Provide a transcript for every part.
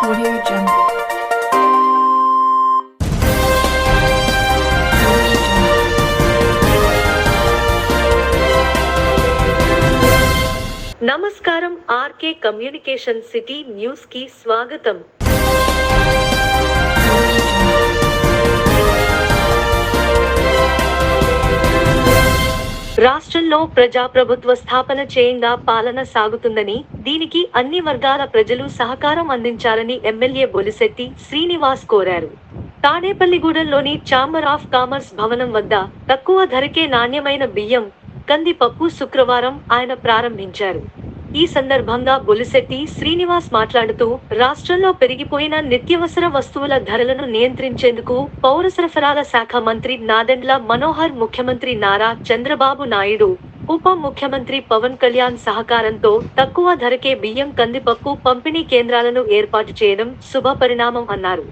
Audio Jungle. నమస్కారం RK communication city news కి స్వాగతం. రాష్ట్రంలో ప్రజాప్రభుత్వ స్థాపన చేయంగా పాలన సాగుతుందని, దీనికి అన్ని వర్గాల ప్రజలు సహకారం అందించాలని ఎమ్మెల్యే బొలిశెట్టి శ్రీనివాస్ కోరారు. తాడేపల్లిగూడెంలోని ఛాంబర్ ఆఫ్ కామర్స్ భవనం వద్ద తక్కువ ధరకే నాణ్యమైన బియ్యం, కందిపప్పు శుక్రవారం ఆయన ప్రారంభించారు. ఈ సందర్భంగా బొలిశెట్టి శ్రీనివాస్ మాట్లాడుతూ, రాష్ట్రంలో పెరిగిపోయిన నిత్యవసర వస్తువుల ధరలను నియంత్రించేందుకు పౌర సరఫరాల శాఖ మంత్రి నాదెండ్ల మనోహర్, ముఖ్యమంత్రి నారా చంద్రబాబు నాయుడు, ఉప ముఖ్యమంత్రి పవన్ కళ్యాణ్ సహకారంతో తక్కువ ధరకే బియ్యం, కందిపప్పు పంపిణీ కేంద్రాలను ఏర్పాటు చేయడం శుభ పరిణామం అన్నారు.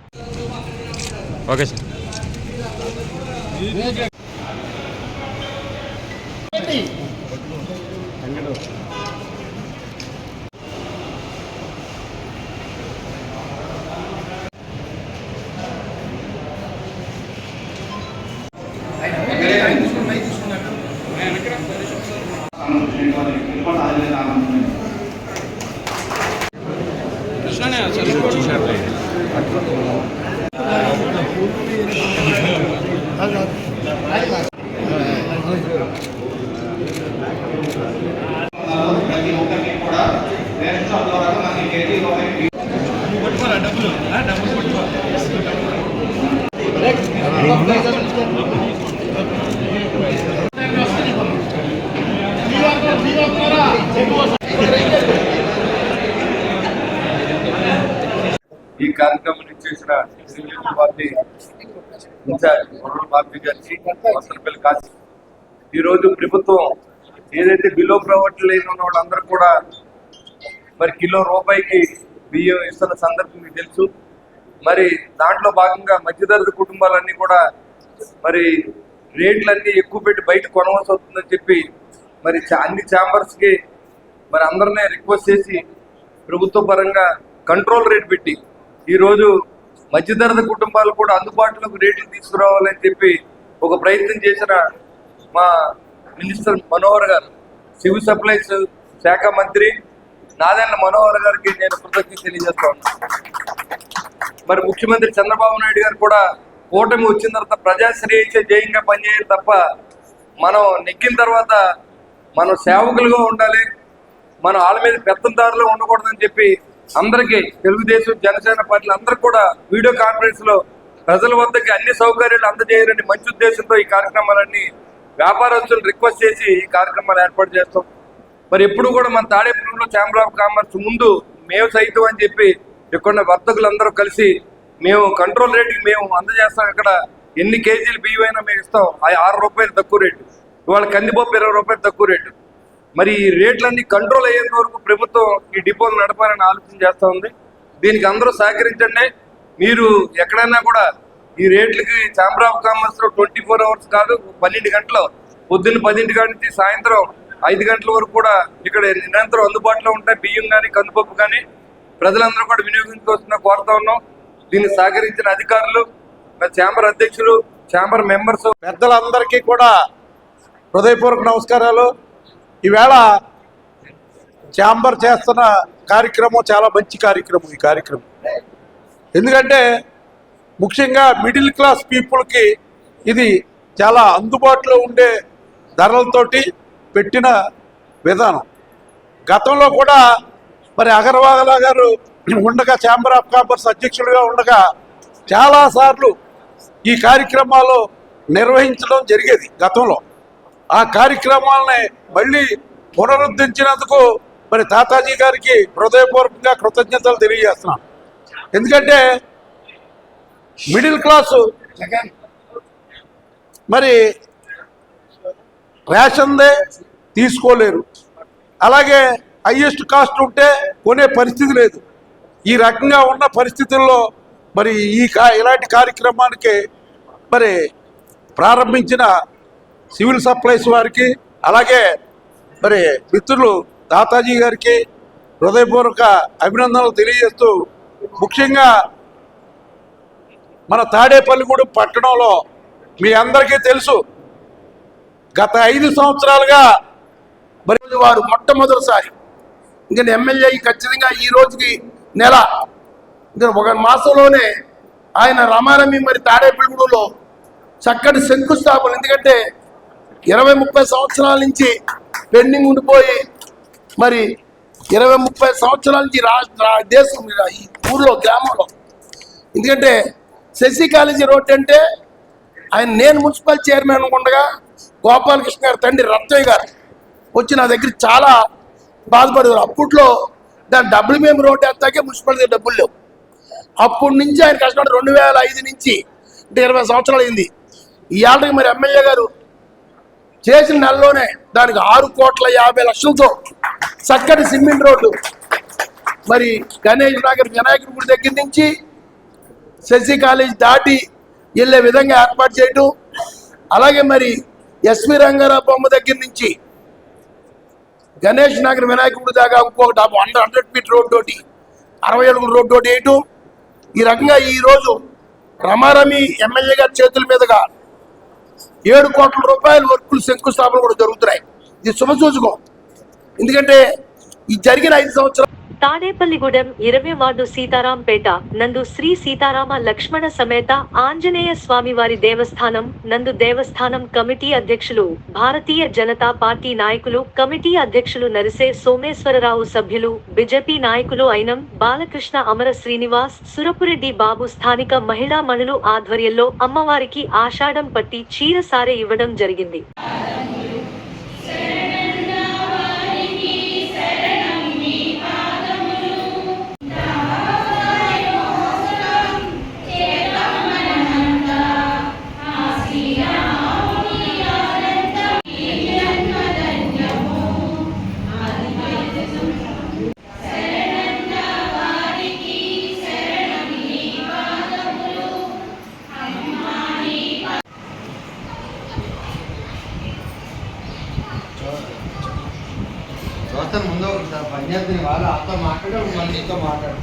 ఈ కార్యక్రమం చేసిన పార్టీ ఇన్ఛార్జ్ పార్టీ గారికి వసలపల్లి కాశీ, ఈరోజు ప్రభుత్వం ఏదైతే బిలో ప్రవర్టీ లేని ఉన్న వాళ్ళందరూ కూడా మరి కిలో రూపాయికి బియ్యం ఇస్తున్న సందర్భం మీకు తెలుసు. మరి దాంట్లో భాగంగా మధ్యతరగతి కుటుంబాలన్నీ కూడా మరి రేట్లన్నీ ఎక్కువ పెట్టి బయట కొనవలసి అవుతుందని చెప్పి మరి అన్ని ఛాంబర్స్కి మరి అందరినీ రిక్వెస్ట్ చేసి ప్రభుత్వ పరంగా కంట్రోల్ రేట్ పెట్టి ఈరోజు మధ్యతరగతి కుటుంబాలు కూడా అందుబాటులోకి రేట్లు తీసుకురావాలని చెప్పి ఒక ప్రయత్నం చేసిన మా మినిస్టర్ మనోహర్ గారు, సివిల్ సప్లైస్ శాఖ మంత్రి నాదెండ్ల మనోహర్ గారికి నేను కృతజ్ఞత తెలియజేస్తా ఉన్నాను. మరి ముఖ్యమంత్రి చంద్రబాబు నాయుడు గారు కూడా కూటమి వచ్చిన తర్వాత ప్రజాశ్రేయసే జయంగా పనిచేయాలి తప్ప మనం నెగ్గిన తర్వాత మనం సేవకులుగా ఉండాలి, మనం వాళ్ళ మీద పెత్తందారులు ఉండకూడదని చెప్పి అందరికీ తెలుగుదేశం జనసేన పార్టీలు అందరూ కూడా వీడియో కాన్ఫరెన్స్ లో ప్రజల వద్దకి అన్ని సౌకర్యాలు అందజేయాలని మంచి ఉద్దేశంతో ఈ కార్యక్రమాలన్నీ వ్యాపారస్తులు రిక్వెస్ట్ చేసి ఈ కార్యక్రమాలు ఏర్పాటు చేస్తాం. మరి ఎప్పుడు కూడా మన తాడేపల్లిలో ఛాంబర్ ఆఫ్ కామర్స్ ముందు మేము సైతం అని చెప్పి ఇక్కడ వర్తకులందరూ కలిసి మేము కంట్రోల్ రేటుకి మేము అందజేస్తాం. ఇక్కడ ఎన్ని కేజీలు బియ్యం అయినా మేము ఇస్తాం. అది 6 రూపాయలు తక్కువ రేటు, ఇవాళ కందిపప్పు 20 రూపాయలు తక్కువ రేటు. మరి ఈ రేట్లన్నీ కంట్రోల్ అయ్యేంత వరకు ప్రభుత్వం ఈ డిపోలు నడపాలని ఆలోచన చేస్తూ ఉంది. దీనికి అందరూ సహకరించండి. మీరు ఎక్కడైనా కూడా ఈ రేట్లకి ఛాంబర్ ఆఫ్ కామర్స్ లో 24 అవర్స్ కాదు, 12 గంటలు, పొద్దున్న 10 గంటల నుంచి సాయంత్రం 5 గంటల వరకు కూడా ఇక్కడ నిరంతరం అందుబాటులో ఉంటాయి బియ్యం కానీ కందిపప్పు కానీ. ప్రజలందరూ కూడా వినియోగించుకోవాల్సిన కోరుతా ఉన్నాం. దీన్ని సహకరించిన అధికారులు, ఛాంబర్ అధ్యక్షులు, ఛాంబర్ మెంబర్స్, పెద్దలందరికీ కూడా హృదయపూర్వక నమస్కారాలు. ఈవేళ ఛాంబర్ చేస్తున్న కార్యక్రమం చాలా మంచి కార్యక్రమం. ఈ కార్యక్రమం ఎందుకంటే ముఖ్యంగా మిడిల్ క్లాస్ పీపుల్కి ఇది చాలా అందుబాటులో ఉండే ధరలతోటి పెట్టిన విధానం. గతంలో కూడా మరి అగర్వాలా గారు ఉండగా, ఛాంబర్ ఆఫ్ కామర్స్ అధ్యక్షుడిగా ఉండగా చాలాసార్లు ఈ కార్యక్రమాలు నిర్వహించడం జరిగేది గతంలో. ఆ కార్యక్రమాలని మళ్ళీ పునరుద్ధరించినందుకు మరి తాతాజీ గారికి హృదయపూర్వకంగా కృతజ్ఞతలు తెలియజేస్తున్నాను. ఎందుకంటే మిడిల్ క్లాసు మరి రేషన్దే తీసుకోలేరు, అలాగే హైయెస్ట్ కాస్ట్ ఉంటే కొనే పరిస్థితి లేదు. ఈ రకంగా ఉన్న పరిస్థితుల్లో మరి ఇలాంటి కార్యక్రమానికి మరి ప్రారంభించిన సివిల్ సప్లైస్ వారికి, అలాగే మరి మిత్రులు తాతాజీ గారికి హృదయపూర్వక అభినందనలు తెలియజేస్తూ ముఖ్యంగా మన తాడేపల్లిగూడెం పట్టణంలో మీ అందరికీ తెలుసు, గత 5 సంవత్సరాలుగా మరి వారు మొట్టమొదటిసారి ఇంకా ఎమ్మెల్యే ఖచ్చితంగా ఈ రోజుకి నెల ఇంకా 1 మాసంలోనే ఆయన రమారమి మరి తాడేపల్లిగూడెంలో చక్కటి శంకుస్థాపన. ఎందుకంటే 20-30 సంవత్సరాల నుంచి పెండింగ్ ఉండిపోయి మరి 20-30 సంవత్సరాల నుంచి దేశం ఈ ఊర్లో గ్రామంలో, ఎందుకంటే శశి కాలేజీ రోడ్ అంటే నేను మున్సిపల్ చైర్మన్ ఉండగా గోపాలకృష్ణ గారు తండ్రి రత్తయ్య గారు వచ్చి నా దగ్గర చాలా బాధపడేవారు. అప్పట్లో దాని డబ్ల్యూఎం రోడ్ ఎత్తాకే మున్సిపాలిటీ డబ్బులు లేవు. అప్పటి నుంచి ఆయన కష్టపడి 2005 నుంచి అంటే 20 సంవత్సరాలు అయింది. ఇవాళకి మరి ఎమ్మెల్యే గారు చేసిన నెలలోనే దానికి 6,50,00,000తో చక్కటి సిమెంట్ రోడ్డు మరి గణేష్ నగర్ వినాయకుడి గుడి దగ్గర నుంచి శశి కాలేజ్ దాటి వెళ్ళే విధంగా ఏర్పాటు చేయటం, అలాగే మరి ఎస్వి రంగారావు బొమ్మ దగ్గర నుంచి గణేష్ నగర్ వినాయకుడి దాకా ఇంకొక 100 ఫీట్ రోడ్ తోటి 60 అడుగుల రోడ్ తోటి వేయటం. ఈ రకంగా ఈరోజు రమారమి ఎమ్మెల్యే గారి చేతుల మీదుగా 7 కోట్ల రూపాయల వర్కులు శంకుస్థాపన కూడా జరుగుతున్నాయి. ఇది శుభసూచకం. ఎందుకంటే ఈ జరిగిన 5 సంవత్సరాలు తాడేపల్లిగూడెం 20 వార్డు సీతారాంపేట నందు శ్రీ సీతారామ లక్ష్మణ సమేత ఆంజనేయ స్వామివారి దేవస్థానం నందు దేవస్థానం కమిటీ అధ్యక్షులు, భారతీయ జనతా పార్టీ నాయకులు, కమిటీ అధ్యక్షులు నరిసే సోమేశ్వరరావు, సభ్యులు, బీజేపీ నాయకులు అయినం బాలకృష్ణ, అమర శ్రీనివాస్, సురపురెడ్డి బాబు స్థానిక మహిళా మణులు ఆధ్వర్యంలో అమ్మవారికి ఆషాఢం పట్టి చీర సారె ఇవ్వడం జరిగింది. చూస్తాను ముందు పంచాయతీ వాళ్ళు ఆతో మాట్లాడారు, మళ్ళీ నీతో మాట్లాడు.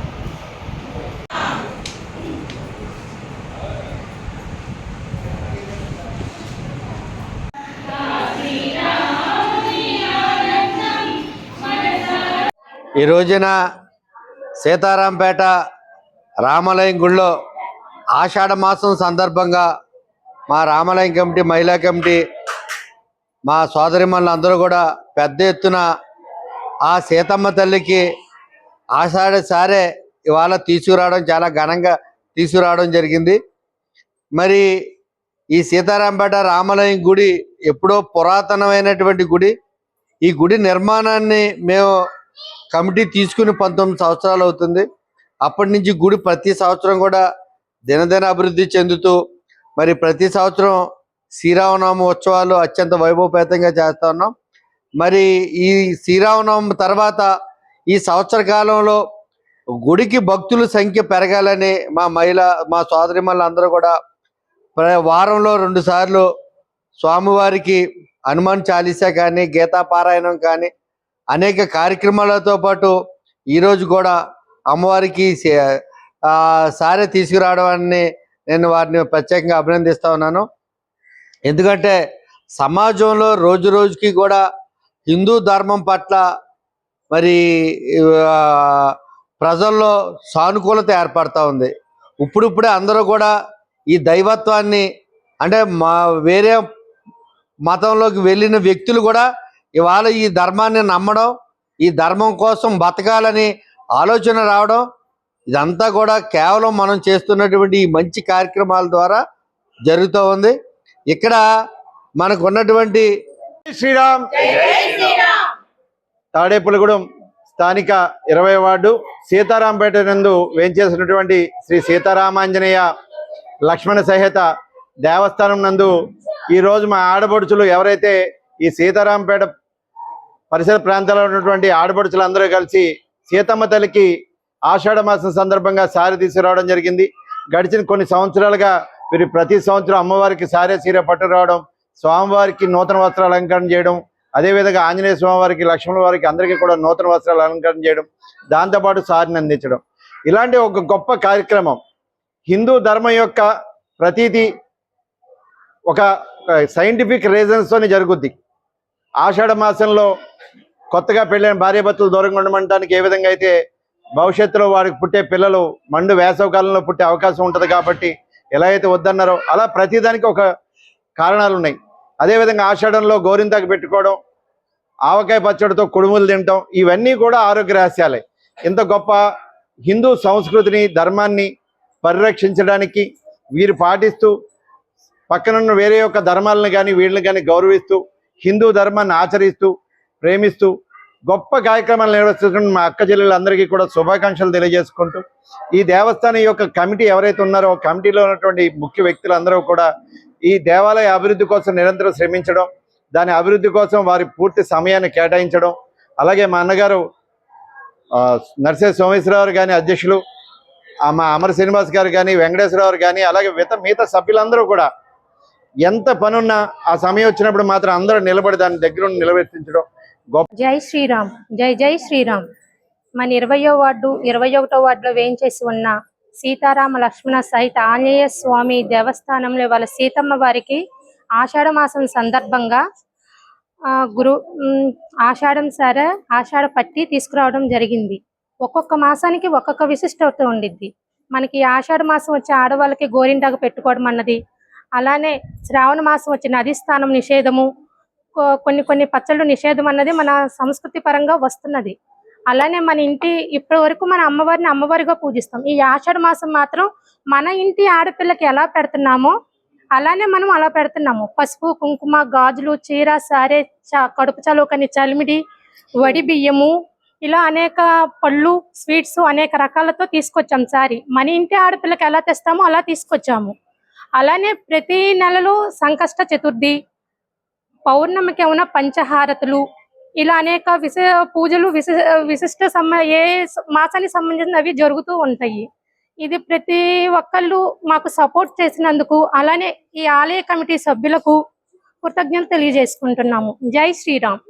ఈ రోజున సీతారాంపేట రామాలయం గుడిలో ఆషాఢ మాసం సందర్భంగా మా రామాలయం కమిటీ, మహిళా కమిటీ, మా సోదరిమణులు అందరూ కూడా పెద్ద ఎత్తున ఆ సీతమ్మ తల్లికి ఆషాఢ సారే ఇవాళ తీసుకురావడం, చాలా ఘనంగా తీసుకురావడం జరిగింది. మరి ఈ సీతారాంపేట రామాలయం గుడి ఎప్పుడో పురాతనమైనటువంటి గుడి. ఈ గుడి నిర్మాణాన్ని మేము కమిటీ తీసుకుని 19 సంవత్సరాలు అవుతుంది. అప్పటి నుంచి గుడి ప్రతి సంవత్సరం కూడా దినదిన అభివృద్ధి చెందుతూ మరి ప్రతి సంవత్సరం శ్రీరామనవమి ఉత్సవాలు అత్యంత వైభవపేతంగా చేస్తా ఉన్నాం. మరి ఈ శ్రీరామనవమి తర్వాత ఈ సంవత్సర కాలంలో గుడికి భక్తుల సంఖ్య పెరగాలని మా సోదరిమణులు అందరూ కూడా వారంలో 2 సార్లు స్వామివారికి హనుమాన్ చాలీసా కానీ, గీతా పారాయణం కానీ అనేక కార్యక్రమాలతో పాటు ఈరోజు కూడా అమ్మవారికి సారే తీసుకురావడాన్ని నేను వారిని ప్రత్యేకంగా అభినందిస్తా ఉన్నాను. ఎందుకంటే సమాజంలో రోజు రోజుకి కూడా హిందూ ధర్మం పట్ల మరి ప్రజల్లో సానుకూలత ఏర్పడతా ఉంది. ఇప్పుడిప్పుడే అందరూ కూడా ఈ దైవత్వాన్ని, అంటే వేరే మతంలోకి వెళ్ళిన వ్యక్తులు కూడా ఇవాళ ఈ ధర్మాన్ని నమ్మడం, ఈ ధర్మం కోసం బతకాలని ఆలోచన రావడం, ఇదంతా కూడా కేవలం మనం చేస్తున్నటువంటి ఈ మంచి కార్యక్రమాల ద్వారా జరుగుతూ ఉంది. ఇక్కడ మనకు ఉన్నటువంటి శ్రీరామ్ తాడేపల్లిగూడెం స్థానిక 20 వార్డు సీతారాంపేట నందు వేంచేసినటువంటి శ్రీ సీతారామాంజనేయ లక్ష్మణ సహిత దేవస్థానం నందు ఈరోజు మా ఆడపడుచులు ఎవరైతే ఈ సీతారాంపేట పరిసర ప్రాంతాల్లో ఉన్నటువంటి ఆడపడుచులు అందరూ కలిసి సీతమ్మ తల్లికి ఆషాఢ మాసం సందర్భంగా సారి తీసుకురావడం జరిగింది. గడిచిన కొన్ని సంవత్సరాలుగా వీరు ప్రతి సంవత్సరం అమ్మవారికి సారే చీర పట్టుకురావడం, స్వామివారికి నూతన వస్త్రాలు అలంకరణ చేయడం, అదేవిధంగా ఆంజనేయ స్వామివారికి, లక్ష్మణ వారికి అందరికీ కూడా నూతన వస్త్రాలు అలంకరణ చేయడం, దాంతోపాటు సారిని అందించడం. ఇలాంటి ఒక గొప్ప కార్యక్రమం హిందూ ధర్మం యొక్క ప్రతీతి ఒక సైంటిఫిక్ రీజన్స్తోనే జరుగుద్ది. ఆషాఢ మాసంలో కొత్తగా పెళ్ళైన భార్యాభర్తలు దూరంగా ఉండమంటానికి ఏ విధంగా అయితే భవిష్యత్తులో వారికి పుట్టే పిల్లలు మండు వేసవి కాలంలో పుట్టే అవకాశం ఉంటుంది కాబట్టి ఎలా అయితే వద్దన్నారో అలా ప్రతిదానికి ఒక కారణాలు ఉన్నాయి. అదేవిధంగా ఆషాఢంలో గోరింతాకు పెట్టుకోవడం, ఆవకాయ పచ్చడితో కుడుములు తినటం, ఇవన్నీ కూడా ఆరోగ్య రహస్యాలే. ఇంత గొప్ప హిందూ సంస్కృతిని ధర్మాన్ని పరిరక్షించడానికి వీరు పాటిస్తూ పక్కనున్న వేరే యొక్క ధర్మాలను కానీ వీళ్ళని కానీ గౌరవిస్తూ హిందూ ధర్మాన్ని ఆచరిస్తూ ప్రేమిస్తూ గొప్ప కార్యక్రమాలు నిర్వహిస్తున్న మా అక్క చెల్లెలందరికీ కూడా శుభాకాంక్షలు తెలియజేసుకుంటూ ఈ దేవస్థానం యొక్క కమిటీ ఎవరైతే ఉన్నారో కమిటీలో ఉన్నటువంటి ముఖ్య వ్యక్తులందరూ కూడా ఈ దేవాలయ అభివృద్ధి కోసం నిరంతరం శ్రమించడం, దాని అభివృద్ధి కోసం వారి పూర్తి సమయాన్ని కేటాయించడం, అలాగే మా అన్నగారు నర్సే సోమేశ్వరరావు కానీ అధ్యక్షులు, మా అమర శ్రీనివాస్ గారు కానీ వెంకటేశ్వరరావు కానీ అలాగే మిగతా సభ్యులందరూ కూడా ఎంత పనున్నా ఆ సమయం వచ్చినప్పుడు మాత్రం అందరూ నిలబడి దాని దగ్గర నిలబెట్టించడం గొప్ప. జై శ్రీరామ్, జై జై శ్రీరామ్. మన 20వ వార్డు 21వ వార్డులో వేయించేసి ఉన్న సీతారామ లక్ష్మణ సహిత ఆంజనేయ స్వామి దేవస్థానంలో వాళ్ళ సీతమ్మ వారికి ఆషాఢ మాసం సందర్భంగా ఆషాఢ పట్టి తీసుకురావడం జరిగింది. ఒక్కొక్క మాసానికి ఒక్కొక్క విశిష్టత ఉండిద్ది. మనకి ఆషాఢ మాసం వచ్చే ఆడవాళ్ళకి గోరింటాకు పెట్టుకోవడం అన్నది, అలానే శ్రావణ మాసం వచ్చే నదీ స్నానం నిషేధము, కొన్ని పచ్చళ్ళు నిషేధం అన్నది మన సంస్కృతి పరంగా వస్తున్నది. అలానే మన ఇంటి ఇప్పటి వరకు మన అమ్మవారిని అమ్మవారిగా పూజిస్తాం. ఈ ఆషాఢ మాసం మాత్రం మన ఇంటి ఆడపిల్లకి ఎలా పెడుతున్నామో అలానే మనం అలా పెడుతున్నాము. పసుపు, కుంకుమ, గాజులు, చీర, సారే, కడుపు చలుకని, చలిమిడి, వడి బియ్యము, ఇలా అనేక పళ్ళు, స్వీట్స్ అనేక రకాలతో తీసుకొచ్చాం. సారీ మన ఇంటి ఆడపిల్లకి ఎలా తెస్తామో అలా తీసుకొచ్చాము. అలానే ప్రతి నెలలో సంకష్ట చతుర్థి, పౌర్ణమికి ఏమైనా పంచహారతులు, ఇలా అనేక పూజలు విశిష్ట ఏ మాసానికి సంబంధించినవి జరుగుతూ ఉంటాయి. ఇది ప్రతి ఒక్కళ్ళు మాకు సపోర్ట్ చేసినందుకు, అలానే ఈ ఆలయ కమిటీ సభ్యులకు కృతజ్ఞతలు తెలియజేసుకుంటున్నాము. జై శ్రీరామ్.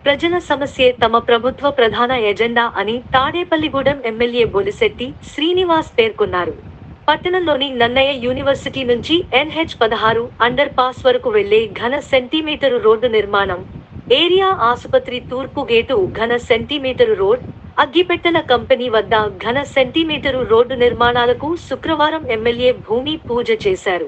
ప్రజల సమస్యే తమ ప్రభుత్వ ప్రధాన ఎజెండా అని తాడేపల్లిగూడెం ఎమ్మెల్యే బొలిశెట్టి శ్రీనివాస్ పేర్కొన్నారు. పట్టణంలోని నన్నయ్య యూనివర్సిటీ నుంచి NH-16 అండర్ పాస్ వరకు వెళ్లే ఘన సెంటీమీటరు రోడ్డు నిర్మాణం, ఏరియా ఆసుపత్రి తూర్పు గేటు ఘన సెంటీమీటరు రోడ్, అగ్గిపెట్టెల కంపెనీ వద్ద ఘన సెంటీమీటరు రోడ్డు నిర్మాణాలకు శుక్రవారం ఎమ్మెల్యే భూమి పూజ చేశారు.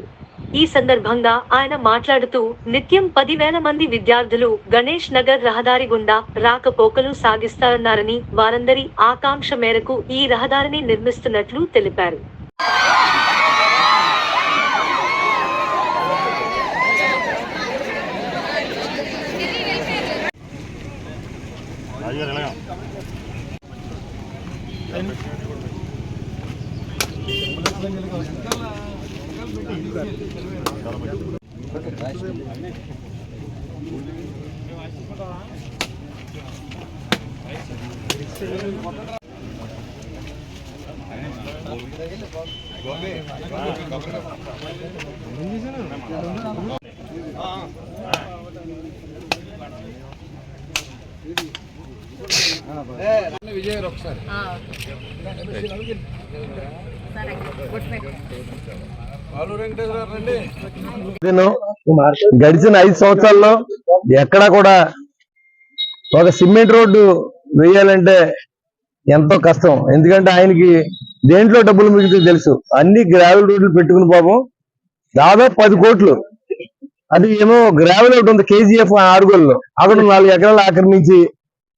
ఈ సందర్భంగా ఆయన మాట్లాడుతూ నిత్యం 10,000 మంది విద్యార్థులు గణేష్ నగర్ రహదారి గుండా రాకపోకలు సాగిస్తారన్నారని, వారందరి ఆకాంక్ష మేరకు ఈ రహదారిని నిర్మిస్తున్నట్లు తెలిపారు. గడిచిన 5 సంవత్సరాల్లో ఎక్కడా కూడా ఒక సిమెంట్ రోడ్డు వేయాలంటే ఎంతో కష్టం. ఎందుకంటే ఆయనకి దేంట్లో డబ్బులు మిగిలితే తెలుసు. అన్ని గ్రావెల్ రోడ్లు పెట్టుకుని పాపం దాదాపు 10 కోట్లు. అది ఏమో గ్రావెల్ ఒకటి ఉంది KGF ఆరుగోల్లో, అక్కడ 4 ఎకరాలు ఆక్రమించి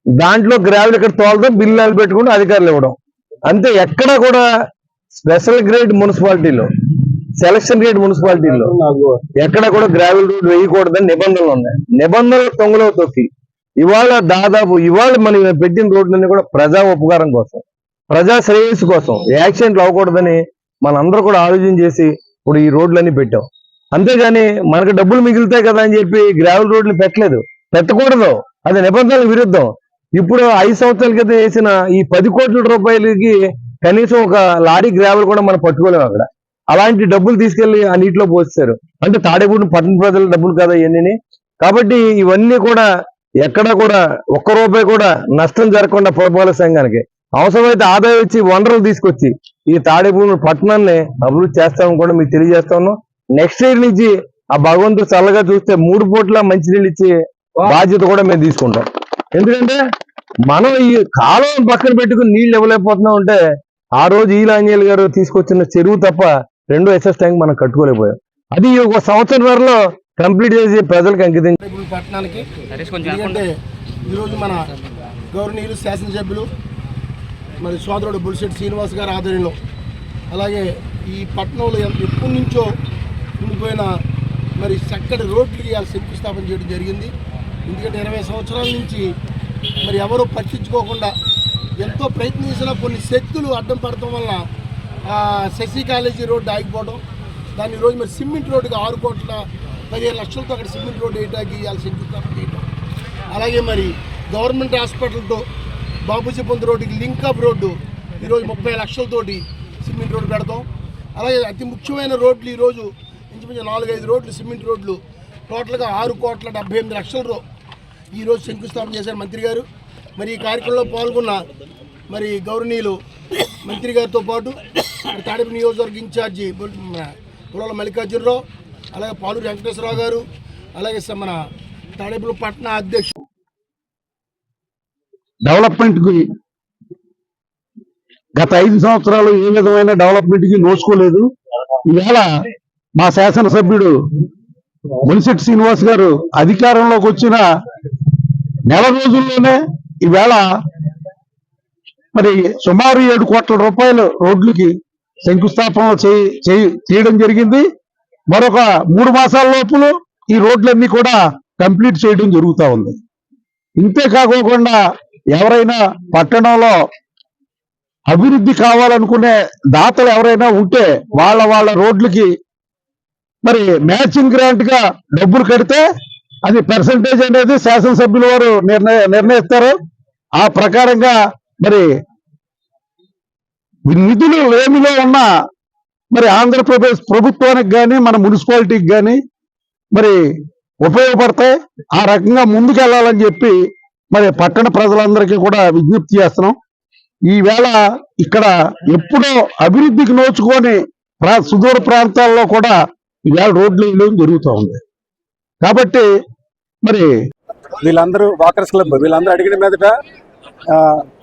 దాంట్లో గ్రావెల్ ఇక్కడ తోలడం, బిల్లులు పెట్టుకుని అధికారులు ఇవ్వడం అంతే. ఎక్కడ కూడా స్పెషల్ గ్రేడ్ మున్సిపాలిటీలో, సెలక్షన్ గ్రేడ్ మున్సిపాలిటీలో ఎక్కడ కూడా గ్రావెల్ రోడ్ వేయకూడదని నిబంధనలు ఉన్నాయి. నిబంధనలు తొంగలో తొక్కి ఇవాళ మనం పెట్టిన రోడ్లన్నీ కూడా ప్రజా ఉపకారం కోసం, ప్రజా శ్రేయస్సు కోసం, యాక్సిడెంట్లు అవ్వకూడదని మనందరూ కూడా ఆలోచన చేసి ఇప్పుడు ఈ రోడ్లన్నీ పెట్టాం. అంతేగాని మనకు డబ్బులు మిగులుతాయి కదా అని చెప్పి గ్రావెల్ రోడ్లు పెట్టకూడదు. అది నిబంధనలకు విరుద్ధం. ఇప్పుడు 5 సంవత్సరాల క్రితం వేసిన ఈ 10 కోట్ల రూపాయలకి కనీసం ఒక లారీ గ్రావెల్ కూడా మనం పట్టుకోలేము అక్కడ. అలాంటి డబ్బులు తీసుకెళ్లి ఆ నీటిలో పోస్తారు. అంటే తాడేపూడి పట్టణ ప్రజల డబ్బులు కదా ఇవన్నీ. కాబట్టి ఇవన్నీ కూడా ఎక్కడా కూడా ఒక్క రూపాయి కూడా నష్టం జరగకుండా పురపాలక సంఘానికి అవసరమైతే ఆదాయం వచ్చి వనరులు తీసుకొచ్చి ఈ తాడేపల్లి పట్టణాన్ని అభివృద్ధి చేస్తామని కూడా మీకు తెలియజేస్తా ఉన్నాం. నెక్స్ట్ ఇయర్ నుంచి ఆ భగవంతుడు చల్లగా చూస్తే 3 పూట్ల మంచినీళ్ళు ఇచ్చే బాధ్యత కూడా మేము తీసుకుంటాం. ఎందుకంటే మనం ఈ కాలువను పక్కన పెట్టుకుని నీళ్లు ఇవ్వలేకపోతున్నాం అంటే ఆ రోజు ఈలాంజనేయులు గారు తీసుకొచ్చిన చెరువు తప్ప 2 ఎస్ఎస్ ట్యాంక్ మనం కట్టుకోలేకపోయాం. అది ఒక సంవత్సరంలో కంప్లీట్ చేసి ప్రజలకు అంకితం పట్టణానికి. ఎందుకంటే ఈరోజు మన గౌరవనీయులు శాసనసభ్యులు మరి సోదరుడు బొలిశెట్టి శ్రీనివాస్ గారి ఆధ్వర్యంలో, అలాగే ఈ పట్టణంలో ఎప్పటి నుంచో ఉండిపోయిన మరి చక్కటి రోడ్లకి ఇవాళ శంకుస్థాపన చేయడం జరిగింది. ఎందుకంటే 20 సంవత్సరాల నుంచి మరి ఎవరు పట్టించుకోకుండా ఎంతో ప్రయత్నించినా కొన్ని శక్తులు అడ్డం పడటం వల్ల శశి కాలేజీ రోడ్డు ఆగిపోవడం, దాన్ని ఈరోజు మరి సిమెంట్ రోడ్డుకి 6,15,00,000తో అక్కడ సిమెంట్ రోడ్డు వేయడానికి ఇవాళ శంకుస్థాపన చేయడం. అలాగే మరి గవర్నమెంట్ హాస్పిటల్తో బాబుజీ పొంది రోడ్డుకి లింకప్ రోడ్డు ఈరోజు 30 లక్షలతోటి సిమెంట్ రోడ్డు పెడతాం. అలాగే అతి ముఖ్యమైన రోడ్లు ఈరోజు ఇంచుమించు 4-5 రోడ్లు సిమెంట్ రోడ్లు టోటల్గా 6,78,00,000 ఈరోజు శంకుస్థాపన చేశారు మంత్రి గారు. మరి ఈ కార్యక్రమంలో పాల్గొన్న మరి గౌరవనీయులు మంత్రి గారితో పాటు మరి తాడేపల్లి నియోజకవర్గ ఇన్ఛార్జి పులాల మల్లికార్జునరావు, అలాగే పాలూరు వెంకటేశ్వరరావు గారు, అలాగే మన తాడేపల్లి పట్టణ అధ్యక్షుడు. డెవలప్మెంట్ కి గత 5 సంవత్సరాలు ఏ విధమైన డెవలప్మెంట్ కి నోచుకోలేదు. ఈవేళ మా శాసనసభ్యుడు బొలిశెట్టి శ్రీనివాస్ గారు అధికారంలోకి వచ్చిన నెల రోజుల్లోనే ఈవేళ మరి సుమారు 7 కోట్ల రూపాయలు రోడ్లకి శంకుస్థాపన చేయడం జరిగింది. మరొక 3 మాసాల లోపల ఈ రోడ్లన్నీ కూడా కంప్లీట్ చేయడం జరుగుతూ ఉంది. ఇంతే కాకోకుండా ఎవరైనా పట్టణంలో అభివృద్ధి కావాలనుకునే దాతలు ఎవరైనా ఉంటే వాళ్ళ రోడ్లకి మరి మ్యాచింగ్ గ్రాంట్ గా డబ్బులు కడితే అది పర్సంటేజ్ అనేది శాసనసభ్యుల వారు నిర్ణయిస్తారు. ఆ ప్రకారంగా మరి నిధులు లేమిలో ఉన్న మరి ఆంధ్రప్రదేశ్ ప్రభుత్వానికి కానీ మన మున్సిపాలిటీకి కానీ మరి ఉపయోగపడతాయి. ఆ రకంగా ముందుకెళ్లాలని చెప్పి మరి పట్టణ ప్రజలందరికీ కూడా విజ్ఞప్తి చేస్తున్నాం. ఈవేళ ఇక్కడ ఎప్పుడో అభివృద్ధికి నోచుకొని సుదూర ప్రాంతాల్లో కూడా ఈవేళ రోడ్లు వేయడం జరుగుతూ ఉంది. కాబట్టి మరి వీళ్ళందరూ వాకర్స్ క్లబ్ వీళ్ళందరూ అడిగిన మీదట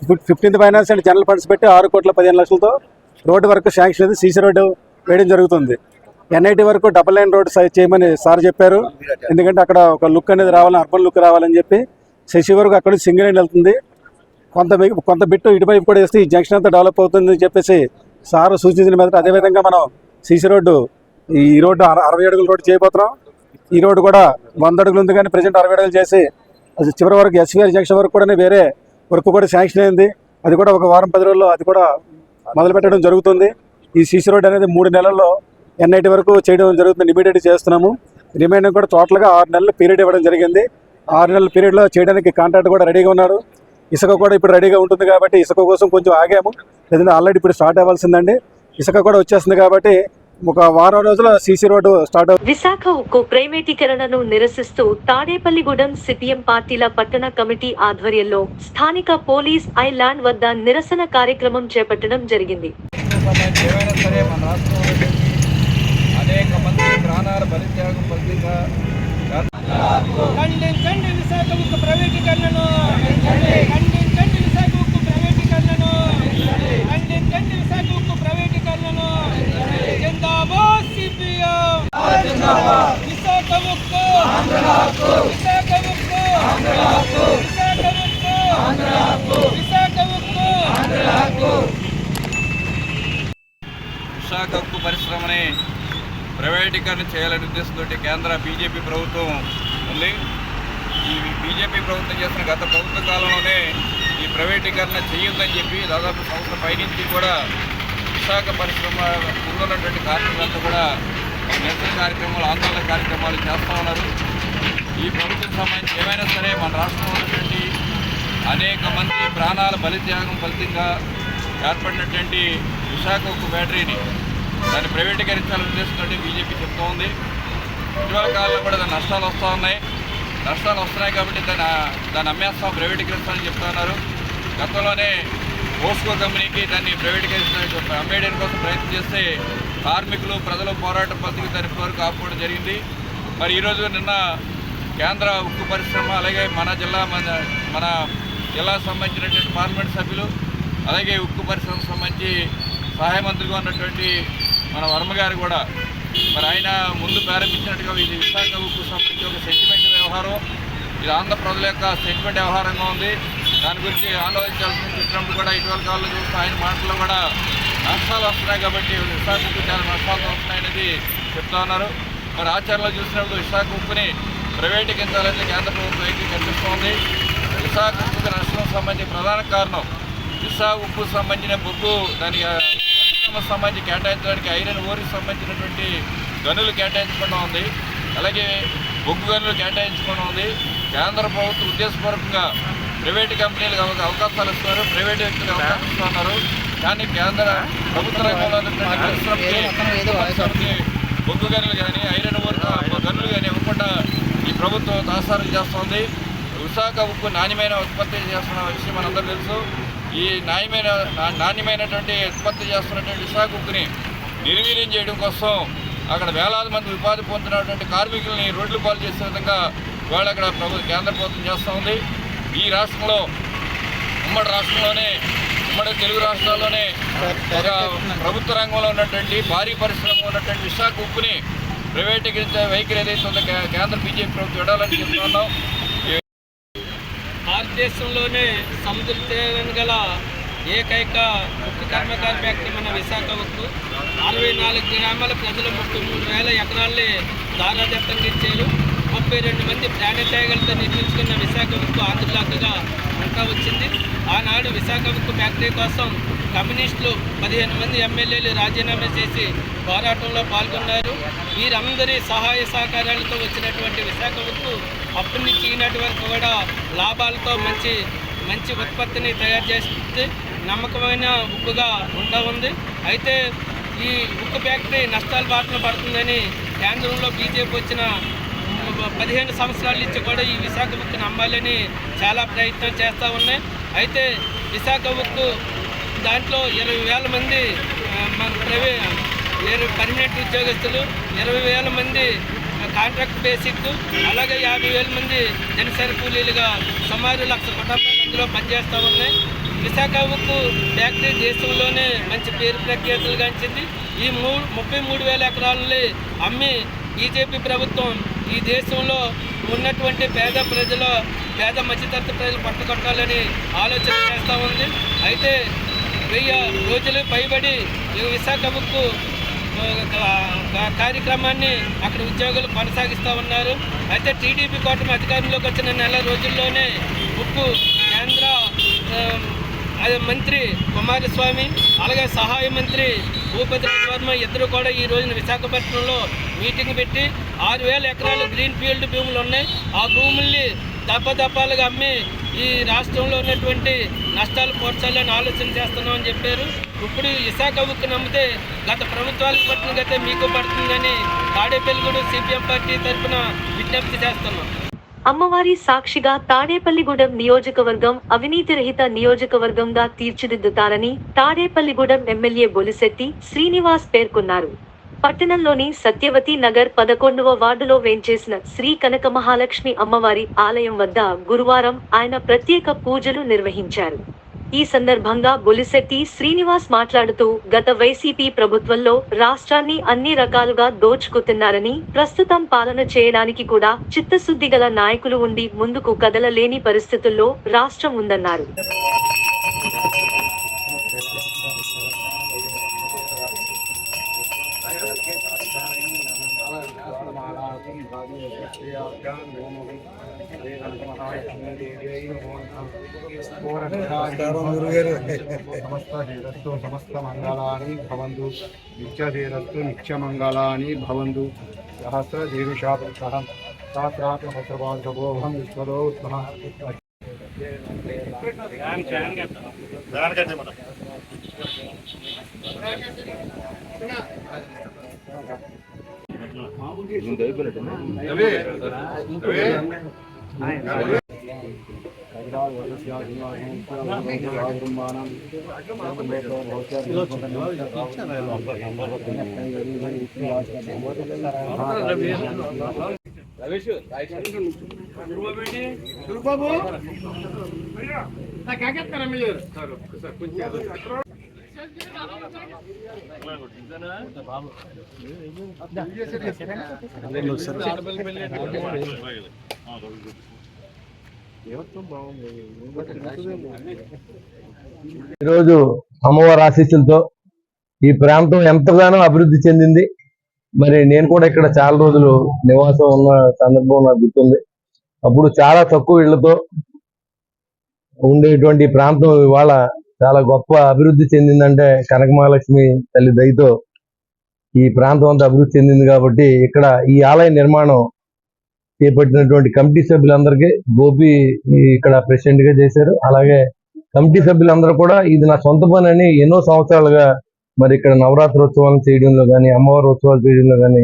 15th finance and general funds పెట్టి 6,15,00,000తో రోడ్డు వరకు శాంక్షన్ అయితే సీసీ రోడ్డు వేయడం జరుగుతుంది. NIT వరకు డబుల్ లైన్ రోడ్ చేయమని సార్ చెప్పారు. ఎందుకంటే అక్కడ ఒక లుక్ అనేది రావాలని, అర్బన్ లుక్ రావాలని చెప్పి శశి వరకు అక్కడ సింగిల్ లైన్ వెళ్తుంది. కొంత బిట్టు ఇటువైపు కూడా వేస్తే ఈ జంక్షన్ అంతా డెవలప్ అవుతుందని చెప్పేసి సార్ సూచించిన మీద అదేవిధంగా మనం సీసీ రోడ్డు ఈ రోడ్డు 60 అడుగుల రోడ్డు చేయబోతున్నాం. ఈ రోడ్డు కూడా 100 అడుగులు ఉంది, కానీ ప్రజెంట్ 60 అడుగులు చేసి చివరి వరకు SVR జంక్షన్ వరకు కూడా వేరే వర్క్ కూడా శాంక్షన్ అయింది. అది కూడా ఒక వారం 10 రోజుల్లో అది కూడా మొదలు పెట్టడం జరుగుతుంది. ఈ సీసీ రోడ్ అనేది 3 నెలల్లో NIT వరకు చేయడం జరుగుతుంది. ఇమీడియట్ చేస్తున్నాము. రిమైనింగ్ కూడా టోటల్గా 6 నెలల పీరియడ్ ఇవ్వడం జరిగింది. 6 నెలల పీరియడ్లో చేయడానికి కాంట్రాక్ట్ కూడా రెడీగా ఉన్నాడు. ఇసుక కూడా ఇప్పుడు రెడీగా ఉంటుంది కాబట్టి ఇసుక కోసం కొంచెం ఆగాము. లేదంటే ఆల్రెడీ ఇప్పుడు స్టార్ట్ అవ్వాల్సిందండి. ఇసుక కూడా వచ్చేస్తుంది కాబట్టి ఒక వారం రోజుల సీసీ రోడ్డు స్టార్ట్ అవుతుంది. విశాఖ ఉక్కు ప్రైవేటీకరణను నిరసిస్తూ తాడేపల్లిగూడెం సిపిఎం పార్టీల పట్టణ కమిటీ ఆధ్వర్యంలో స్థానిక పోలీస్ ఐలాండ్ వద్ద నిరసన కార్యక్రమం చేపట్టడం జరిగింది. అనేక మంది ప్రాణాల బలిత్యాగం ఫలితంగా ఖండించండి విశాఖ ఉక్కు ప్రైవేటీకరణను, ఖండించండి విశాఖ ఉక్కు ప్రైవేటీకరణను, ఖండించండి విశాఖ ఉక్కు ప్రైవేటీకరణను. జిందాబాద్ సిపిఎం, విశాఖ ఉక్కు, విశాఖ ఉక్కు, విశాఖ ఉక్కు, విశాఖ ఉక్కు. విశాఖ ఉక్కు పరిశ్రమని ప్రైవేటీకరణ చేయాలనే ఉద్దేశంతో కేంద్ర బీజేపీ ప్రభుత్వం ఉంది. ఈ బీజేపీ ప్రభుత్వం చేసిన గత ప్రభుత్వ కాలంలోనే ఈ ప్రైవేటీకరణ చేయొద్దని చెప్పి దాదాపు సంవత్సరం పైనుంచి కూడా విశాఖ పరిశ్రమ ఉన్నటువంటి కార్మికులంతా కూడా నిరసన కార్యక్రమాలు, ఆందోళన కార్యక్రమాలు చేస్తూ ఉన్నారు. ఈ ప్రభుత్వం సంబంధించి ఏమైనా సరే మన రాష్ట్రంలో ఉన్నటువంటి అనేక మంది ప్రాణాల బలిత్యాగం ఫలితంగా ఏర్పడినటువంటి విశాఖ ఉక్కు బ్యాటరీని దాన్ని ప్రైవేటీకరించాలని ఉద్దేశంతో బీజేపీ చెప్తూ ఉంది. ఇటీవల కాలంలో కూడా దాని నష్టాలు వస్తూ ఉన్నాయి. నష్టాలు వస్తున్నాయి కాబట్టి దాన్ని అమ్మేస్తాం, ప్రైవేటీకరిస్తామని చెప్తా ఉన్నారు. గతంలోనే పోస్కో కంపెనీకి దాన్ని ప్రైవేటీకరణ అమ్మేయడం కోసం ప్రయత్నం చేస్తే కార్మికులు ప్రజలు పోరాటం పద్ధతికి దాని వరకు ఆపుకోవడం జరిగింది. మరి ఈరోజు నిన్న కేంద్ర ఉక్కు పరిశ్రమ అలాగే మన జిల్లా సంబంధించినటువంటి పార్లమెంట్ సభ్యులు అలాగే ఉక్కు పరిశ్రమకు సంబంధించి సహాయ మంత్రిగా ఉన్నటువంటి మన వర్మ గారు కూడా మరి ఆయన ముందు ప్రారంభించినట్టుగా ఇది విశాఖ ఉక్కు సంబంధించి ఒక సెంటిమెంట్ వ్యవహారం, ఇది ఆంధ్ర ప్రజల యొక్క సెంటిమెంట్ వ్యవహారంగా ఉంది. దాని గురించి ఆలోచించాల్సిన చెప్పినప్పుడు కూడా ఇటీవల కాలంలో చూస్తే ఆయన మాటల్లో కూడా నష్టాలు వస్తున్నాయి కాబట్టి విశాఖ ఉక్కు చాలా నష్టాలు వస్తున్నాయనేది చెప్తా ఉన్నారు. మరి ఆచరణలో చూసినప్పుడు విశాఖ ఉక్కుని ప్రైవేటీకరించాలని కేంద్ర ప్రభుత్వం కనిపిస్తోంది. విశాఖ ఉక్కు నష్టం సంబంధించి ప్రధాన కారణం విశాఖ ఉక్కు సంబంధించిన బొగ్గు దానికి పరిశ్రమకు సంబంధించి కేటాయించడానికి ఐరన్ ఓరికి సంబంధించినటువంటి గనులు కేటాయించకుండా ఉంది, అలాగే బొగ్గు గనులు కేటాయించకుండా ఉంది. కేంద్ర ప్రభుత్వం ఉద్దేశపూర్వకంగా ప్రైవేటు కంపెనీలకు అవకాశాలు ఇస్తున్నారు, ప్రైవేటు వ్యక్తులకు అవకాశం ఇస్తున్నారు. కానీ కేంద్ర ప్రభుత్వ రంగంలో ఉన్నటువంటి పరిశ్రమకి బొగ్గు గనులు కానీ ఐరన్ ఓర్ గనులు కానీ ఇవ్వకుండా ఈ ప్రభుత్వం తాసారం చేస్తోంది. విశాఖ ఉక్కు నాణ్యమైన ఉత్పత్తి చేస్తున్న విషయం మనందరూ తెలుసు. ఈ నాణ్యమైనటువంటి ఉత్పత్తి చేస్తున్నటువంటి విశాఖ ఉక్కుని నిర్వీర్యం చేయడం కోసం అక్కడ వేలాది మంది ఉపాధి పొందుతున్నటువంటి కార్మికుల్ని రోడ్లు పాలు చేసే విధంగా వాళ్ళు అక్కడ కేంద్ర ప్రభుత్వం చేస్తూ ఉంది. ఈ రాష్ట్రంలో ఉమ్మడి తెలుగు రాష్ట్రాల్లోనే ఒక ప్రభుత్వ రంగంలో ఉన్నటువంటి భారీ పరిశ్రమ ఉన్నటువంటి విశాఖ ఉక్కుని ప్రైవేటీకరించే వైఖరి ఏదైతే ఉందో కేంద్ర బీజేపీ ప్రభుత్వం విడాలని చెప్తున్నాం. భారతదేశంలోనే సముద్ర తీరం గల ఏకైక ఉక్కు కర్మకార ఫ్యాక్టరీ మన విశాఖ ఉక్కు. 64 గ్రామాల ప్రజలు 33,000 ఎకరాల్ని దారాదత్తంగా ఇచ్చారు. 32 మంది ప్రాణత్యాగాలతో నిర్మించుకున్న విశాఖ ఉక్కు ఆంధ్రలాగా ఉంటా వచ్చింది. ఆనాడు విశాఖ ఉక్కు ఫ్యాక్టరీ కోసం కమ్యూనిస్టులు 15 మంది ఎమ్మెల్యేలు రాజీనామా చేసి పోరాటంలో పాల్గొన్నారు. వీరందరి సహాయ సహకారాలతో వచ్చినటువంటి విశాఖ ఉక్కు అప్పటి నుంచి ఈనాటి వరకు కూడా లాభాలతో మంచి ఉత్పత్తిని తయారు చేస్తే నమ్మకమైన ఉక్కుగా ఉంటా ఉంది. అయితే ఈ ఉక్కు ఫ్యాక్టరీ నష్టాల బాటన పడుతుందని కేంద్రంలో బీజేపీ వచ్చిన 15 సంవత్సరాల నుంచి కూడా ఈ విశాఖ ఉక్కుని అమ్మాలని చాలా ప్రయత్నం చేస్తూ ఉన్నాయి. అయితే విశాఖ ఉక్కు దాంట్లో 20,000 మంది పర్మనెంట్ ఉద్యోగస్తులు, 20,000 మంది కాంట్రాక్ట్ బేసిక్, అలాగే 50,000 మంది దినసరి కూలీలుగా సుమారు 1,00,000 కుటుంబాలు అందులో పనిచేస్తూ ఉన్నాయి. విశాఖ ఉక్కు ఫ్యాక్టరీ దేశంలోనే మంచి పేరు ప్రఖ్యాతులు గాంచింది. ఈ 33,000 ఎకరాలని అమ్మి బీజేపీ ప్రభుత్వం ఈ దేశంలో ఉన్నటువంటి పేద మధ్యతరగతి ప్రజలు పట్టుకొట్టాలని ఆలోచన చేస్తూ ఉంది. అయితే 1000 రోజులు పైబడి ఈ విశాఖ ఉక్కు కార్యక్రమాన్ని అక్కడ ఉద్యోగులు కొనసాగిస్తూ ఉన్నారు. అయితే టీడీపీ కూటమి అధికారంలోకి వచ్చిన నెల రోజుల్లోనే ఉక్కు కేంద్ర మంత్రి కుమారస్వామి అలాగే సహాయ మంత్రి భూపతి వర్మ ఇద్దరు కూడా ఈ రోజున విశాఖపట్నంలో మీటింగ్ పెట్టి 6,000 ఎకరాలు గ్రీన్ ఫీల్డ్ భూములు ఉన్నాయి. ఆ భూముల్ని దప్పలుగా అమ్మి ఈ రాష్ట్రంలో ఉన్నటువంటి నష్టాలు పోడ్చాలని ఆలోచన చేస్తున్నామని చెప్పారు. ఇప్పుడు విశాఖ ఉక్కు నమ్మితే గత ప్రభుత్వాలకు పట్టిన గతే మీకు పడుతుందని తాడేపల్లిగూడెం సిపిఎం పార్టీ తరఫున విజ్ఞప్తి చేస్తున్నాం. అమ్మవారి సాక్షిగా తాడేపల్లిగూడెం నియోజకవర్గం అవినీతి రహిత నియోజకవర్గంగా తీర్చిదిద్దుతారని తాడేపల్లిగూడెం ఎమ్మెల్యే బొలిశెట్టి శ్రీనివాస్ పేర్కొన్నారు. పట్టణంలోని సత్యవతి నగర్ 11వ వార్డులో వేంచేసిన శ్రీ కనక మహాలక్ష్మి అమ్మవారి ఆలయం వద్ద గురువారం ఆయన ప్రత్యేక పూజలు నిర్వహించారు. ఈ సందర్భంగా బొలిశెట్టి శ్రీనివాస్ మాట్లాడుతూ గత వైసీపీ ప్రభుత్వంలో రాష్ట్రాన్ని అన్ని రకాలుగా దోచుకుతున్నారని, ప్రస్తుతం పాలన చేయడానికి కూడా చిత్తశుద్ధి గల నాయకులు ఉండి ముందుకు కదలలేని పరిస్థితుల్లో రాష్ట్రం ఉందన్నారు. సమస్త మంగళాని భవంతు నిత్యధీరస్తు నిత్యమంగళాని భవంతు సహస్ర దేవిషాపం సహస్రాభోహం విశ్వదో ఈరోజు అమ్మవారి ఆశీస్సులతో ఈ ప్రాంతం ఎంతగానో అభివృద్ధి చెందింది. మరి నేను కూడా ఇక్కడ చాలా రోజులు నివాసం ఉన్న సందర్భం నాకు గుర్తుంది. అప్పుడు చాలా తక్కువ ఇళ్లతో ఉండేటువంటి ప్రాంతం ఇవాళ చాలా గొప్ప అభివృద్ధి చెందిందంటే కనకమహాలక్ష్మి తల్లి దయతో ఈ ప్రాంతం అంతా అభివృద్ధి చెందింది. కాబట్టి ఇక్కడ ఈ ఆలయ నిర్మాణం చేపట్టినటువంటి కమిటీ సభ్యులందరికీ గోపి ఇక్కడ ప్రెసిడెంట్ గా చేశారు. అలాగే కమిటీ సభ్యులందరూ కూడా ఇది నా సొంత పని అని ఎన్నో సంవత్సరాలుగా మరి ఇక్కడ నవరాత్రి ఉత్సవాలు చేయడంలో కానీ అమ్మవారి ఉత్సవాలు చేయడంలో కానీ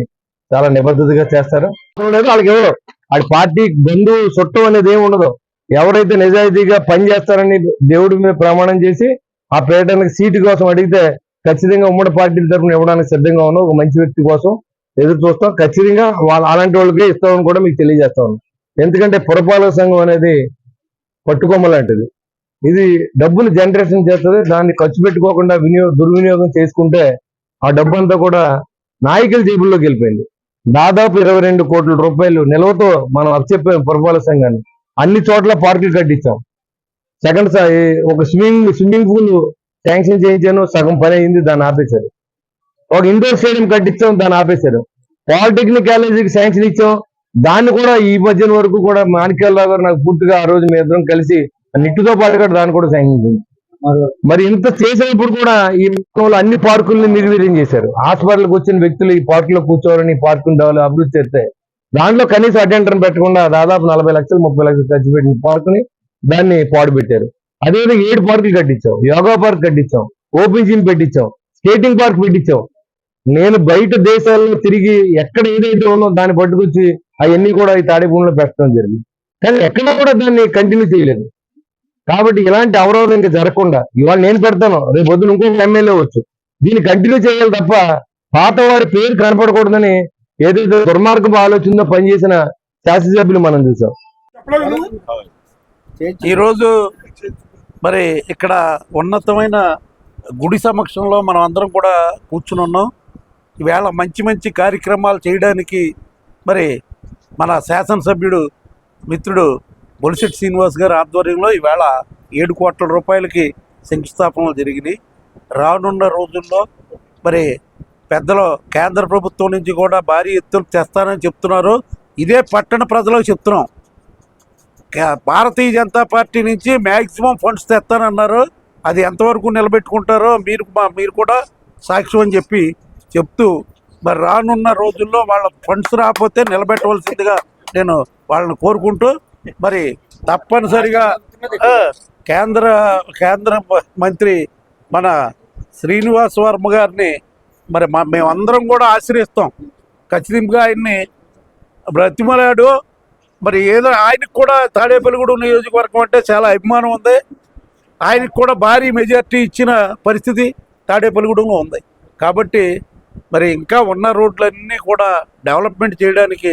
చాలా నిబద్ధతగా చేస్తారు. వాళ్ళకి ఎవరు వాడి పార్టీ బంధు చుట్టం అనేది ఏమి ఉండదు. ఎవరైతే నిజాయితీగా పనిచేస్తారని దేవుడి మీద ప్రమాణం చేసి ఆ పర్యటనకు సీటు కోసం అడిగితే ఖచ్చితంగా ఉమ్మడి పార్టీల తరఫున ఇవ్వడానికి సిద్ధంగా ఉన్నాం. ఒక మంచి వ్యక్తి కోసం ఎదురు చూస్తాం. ఖచ్చితంగా అలాంటి వాళ్ళకే ఇస్తామని కూడా మీకు తెలియజేస్తా ఉన్నాం. ఎందుకంటే పురపాలక సంఘం అనేది పట్టుకొమ్మ లాంటిది. ఇది డబ్బులు జనరేషన్ చేస్తుంది. దాన్ని ఖర్చు పెట్టుకోకుండా దుర్వినియోగం చేసుకుంటే ఆ డబ్బు అంతా కూడా నాయకుల జేబుల్లోకి వెళ్ళిపోయింది. దాదాపు 22 కోట్ల రూపాయలు నిల్వతో మనం అప్పచెప్పాం పురపాలక సంఘాన్ని. అన్ని చోట్ల పార్కులు కట్టించాం. సెకండ్ ఒక స్విమ్మింగ్ పూల్ శాంక్షన్ చేయించాను, సగం పని అయింది, దాన్ని ఆపేశారు. ఒక ఇండోర్ స్టేడియం కట్టించాం, దాన్ని ఆపేశారు. పాలిటెక్నిక్ కాలేజీకి శాంక్షన్ ఇచ్చాం, దాన్ని కూడా ఈ మధ్యన వరకు కూడా మాణిక్యాలరావు గారు నాకు పూర్తిగా ఆ రోజు మీ ఇద్దరం కలిసి నిట్టుతో పాటు కూడా దాన్ని కూడా శాంక్షన్ చేయించాం. మరి ఇంత చేసినప్పుడు కూడా ఈ అన్ని పార్కుల్ని నిర్వీర్యం చేశారు. హాస్పిటల్కి వచ్చిన వ్యక్తులు ఈ పార్కులో కూర్చోవాలని పార్కుని అభివృద్ధి చేస్తే దాంట్లో కనీసం అటెండర్ పెట్టకుండా దాదాపు 40 లక్షలు 30 లక్షలు ఖర్చు పెట్టిన పార్కుని దాన్ని పాడు పెట్టారు. అదేవిధంగా 7 పార్కులు కట్టించాం, యోగా పార్క్ కట్టించాం, ఓపెన్ జిమ్ పెట్టించాం, స్కేటింగ్ పార్క్ పెట్టించాం. నేను బయట దేశాల్లో తిరిగి ఎక్కడ ఏదైతే ఉందో దాన్ని పట్టుకొచ్చి అవన్నీ కూడా ఈ తాడేపూడిలో పెట్టడం జరిగింది. కానీ ఎక్కడా కూడా దాన్ని కంటిన్యూ చేయలేదు. కాబట్టి ఇలాంటి అవరోధం ఇంకా జరగకుండా ఇవాళ నేను పెడతాను, రేపు పొద్దున ఇంకొక ఎమ్మెల్యే వచ్చు, దీన్ని కంటిన్యూ చేయాలి తప్ప పాత వారి పేరు కనపడకూడదని ఏదైతే దుర్మార్గపు ఆలోచనతో పనిచేసిన శాసనసభ్యులు మనం చూసాం. ఈరోజు మరి ఇక్కడ ఉన్నతమైన గుడి సమక్షంలో మనం అందరం కూడా కూర్చుని ఉన్నాం. ఈవేళ మంచి మంచి కార్యక్రమాలు చేయడానికి మరి మన శాసనసభ్యుడు మిత్రుడు బొలిశెట్టి శ్రీనివాస్ గారి ఆధ్వర్యంలో ఈవేళ 7 కోట్ల రూపాయలకి శంకుస్థాపనలు జరిగినాయి. రానున్న రోజుల్లో మరి పెద్దలు కేంద్ర ప్రభుత్వం నుంచి కూడా భారీ ఎత్తులు తెస్తానని చెప్తున్నారు. ఇదే పట్టణ ప్రజలకు చెప్తున్నాం. భారతీయ జనతా పార్టీ నుంచి మ్యాక్సిమం ఫండ్స్ తెస్తానన్నారు. అది ఎంతవరకు నిలబెట్టుకుంటారో మీరు కూడా సాక్ష్యం అని చెప్తూ మరి రానున్న రోజుల్లో వాళ్ళ ఫండ్స్ రాకపోతే నిలబెట్టవలసిందిగా నేను వాళ్ళని కోరుకుంటూ మరి తప్పనిసరిగా కేంద్ర మంత్రి మన శ్రీనివాస్ వర్మ గారిని మరి మేమందరం కూడా ఆశ్రయిస్తాం. ఖచ్చితంగా ఆయన్ని బ్రతిమలాడు మరి ఏదో ఆయనకు కూడా తాడేపల్లిగూడెం నియోజకవర్గం అంటే చాలా అభిమానం ఉంది. ఆయనకు కూడా భారీ మెజార్టీ ఇచ్చిన పరిస్థితి తాడేపల్లిగూడెంలో ఉంది. కాబట్టి మరి ఇంకా ఉన్న రోడ్లన్నీ కూడా డెవలప్మెంట్ చేయడానికి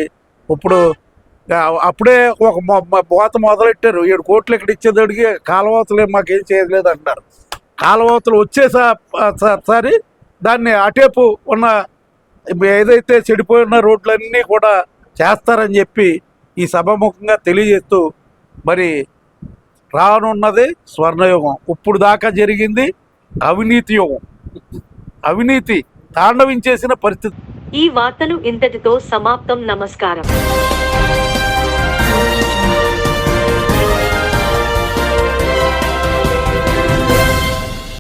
అప్పుడే ఒక మోత మొదలెట్టారు. 7 కోట్లు ఇక్కడ ఇచ్చేదడికి కాలువతలే మాకేం చేయలేదు అంటారు. కాలువతలు వచ్చేసారి దాన్ని అటేపు ఉన్న ఏదైతే చెడిపోయిన రోడ్లన్నీ కూడా చేస్తారని చెప్పి ఈ సభాముఖంగా తెలియజేస్తూ మరి రానున్నది స్వర్ణయుగం. ఇప్పుడు దాకా జరిగింది అవినీతి యుగం. అవినీతి తాండవించేసిన పరిస్థితి. ఈ వార్తలు ఇంతటితో సమాప్తం. నమస్కారం.